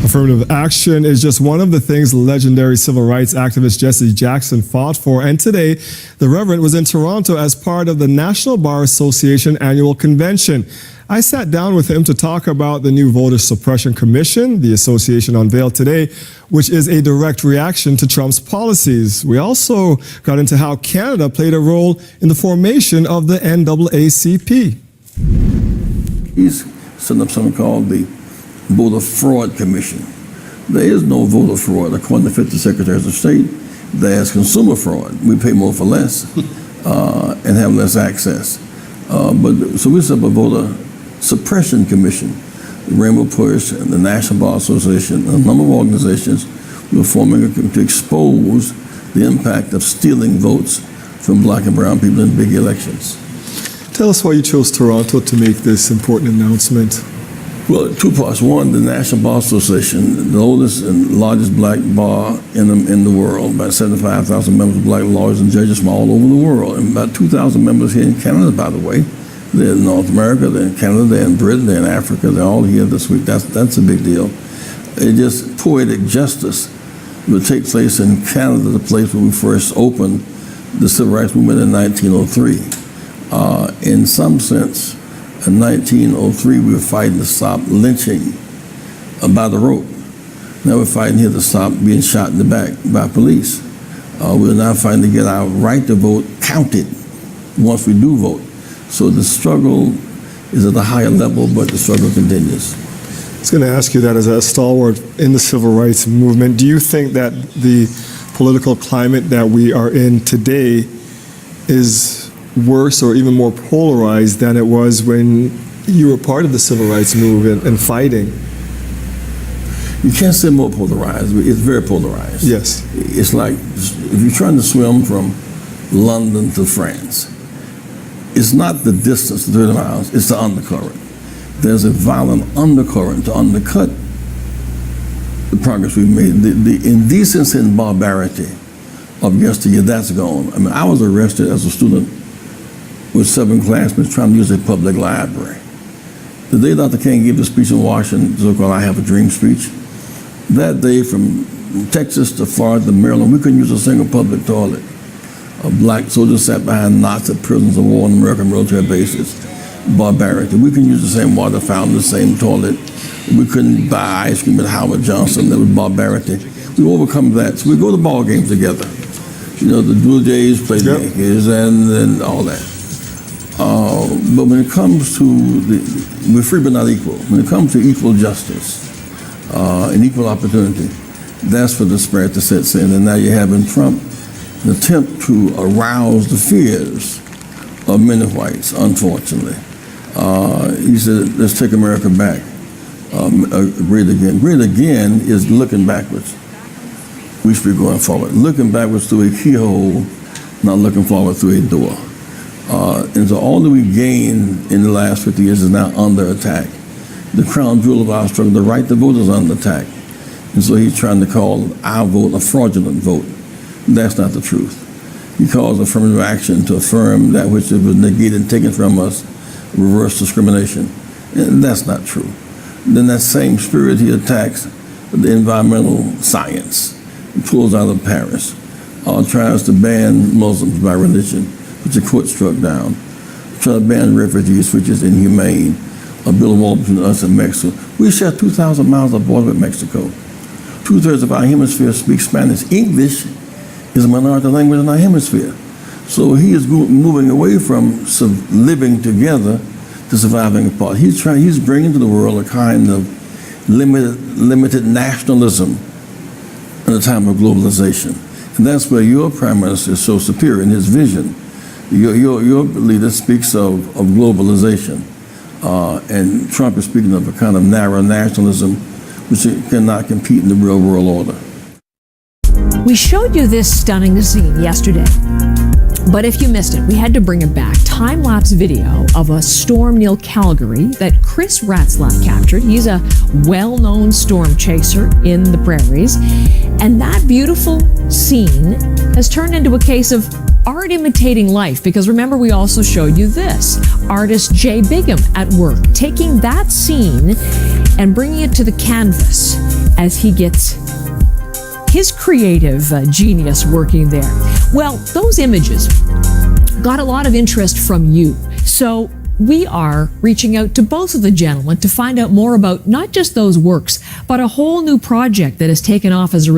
Affirmative action is just one of the things legendary civil rights activist Jesse Jackson fought for, and today the Reverend was in Toronto as part of the National Bar Association annual convention. I sat down with him to talk about the new Voter Suppression Commission the association unveiled today, which is a direct reaction to Trump's policies. We also got into how Canada played a role in the formation of the NAACP. He's setting up something called the Voter Fraud Commission. There is no voter fraud. According to 50 secretaries of state, there's consumer fraud. We pay more for less and have less access. So we set up a Voter Suppression Commission. The Rainbow Push and the National Bar Association and a number of organizations were forming to expose the impact of stealing votes from black and brown people in big elections. Tell us why you chose Toronto to make this important announcement. Well, two parts. One, the National Bar Association, the oldest and largest black bar in the world, about 75,000 members of black lawyers and judges from all over the world, and about 2,000 members here in Canada, by the way. They're in North America, they're in Canada, they're in Britain, they're in Africa, they're all here this week. That's a big deal. It just poetic justice will take place in Canada, the place where we first opened the civil rights movement in 1903. In some sense, in 1903, we were fighting to stop lynching by the rope. Now we're fighting here to stop being shot in the back by police. We're now fighting to get our right to vote counted once we do vote. So the struggle is at a higher level, but the struggle continues. I was going to ask you that as a stalwart in the civil rights movement. Do you think that the political climate that we are in today is worse or even more polarized than it was when you were part of the civil rights movement and fighting? You can't say more polarized, but it's very polarized. Yes. It's like if you're trying to swim from London to France, it's not the distance, 30 miles, it's the undercurrent. There's a violent undercurrent to undercut the progress we've made. The indecency and barbarity of yesteryear, that's gone. I mean, I was arrested as a student with 7 classmates trying to use a public library. The day Dr. King gave the speech in Washington, so-called I Have a Dream speech, that day from Texas to Florida to Maryland, we couldn't use a single public toilet. Black soldiers sat behind knots at prisons of war on American military bases. Barbarity. We couldn't use the same water fountain, the same toilet. We couldn't buy ice cream at Howard Johnson. That was barbarity. We overcome that. So we go to ball games together. You know, the Blue Jays play the Yankees and all that. But when it comes to we're free but not equal. When it comes to equal justice and equal opportunity, that's where the disparity sets in. And now you're having Trump an attempt to arouse the fears of many whites, unfortunately. He said, let's take America back. Great again. Great again is looking backwards. We should be going forward. Looking backwards through a keyhole, not looking forward through a door. And so all that we gained in the last 50 years is now under attack. The crown jewel of our struggle, the right to vote, is under attack. And so he's trying to call our vote a fraudulent vote. That's not the truth. He calls affirmative action to affirm that which was negated and taken from us, reverse discrimination. And that's not true. Then that same spirit, he attacks the environmental science. He pulls out of Paris, tries to ban Muslims by religion, which the court struck down. Try to ban refugees, which is inhumane. Build a wall between us and Mexico. We share 2,000 miles of border with Mexico. 2/3 of our hemisphere speak Spanish. English is a minority language in our hemisphere. So he is moving away from living together to surviving apart. He's bringing to the world a kind of limited nationalism in a time of globalization. And that's where your prime minister is so superior in his vision. Your leader speaks of globalization. And Trump is speaking of a kind of narrow nationalism which cannot compete in the real world order. We showed you this stunning scene yesterday, but if you missed it, we had to bring it back. Time-lapse video of a storm near Calgary that Chris Ratzlaff captured. He's a well-known storm chaser in the prairies. And that beautiful scene has turned into a case of art imitating life, because remember, we also showed you this. Artist Jay Bigham at work, taking that scene and bringing it to the canvas as as he gets his creative genius working there. Well, those images got a lot of interest from you. So we are reaching out to both of the gentlemen to find out more about not just those works, but a whole new project that has taken off as a